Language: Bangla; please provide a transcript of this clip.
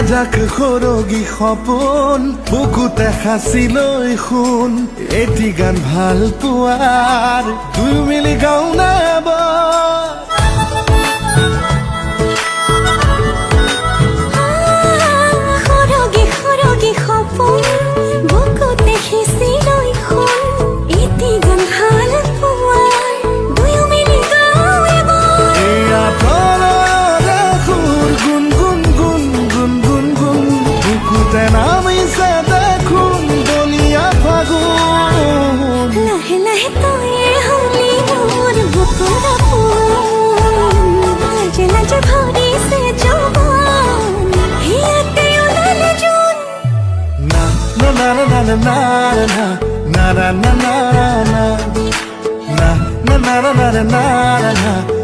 যাক সৰগী সপোন বুকুতে সাঁচি লৈ শুন এটি গান ভাল পোৱাৰ দুই মিলি গাওঁ না এবাৰ সৰগী সৰগী সপোন বুকুতে সাঁচি লৈ শুন এটি গান ভাল পোৱাৰ দুই মিলি গাওঁ এবাৰ এয়া প্ৰণয়ৰে সুৰ গুণ গুণ গুণ গুণ গুণ গুণ বুকুতে নামিছে দেখোন বলিয়া ফাগুন লাহে লাহে তয়ে হলি মোৰ বুকুৰ আপোন লাজে লাজে ভৰিছে যৌৱন হিয়াতে ওলালে জোন না না না না না না না না না না না না না না না না না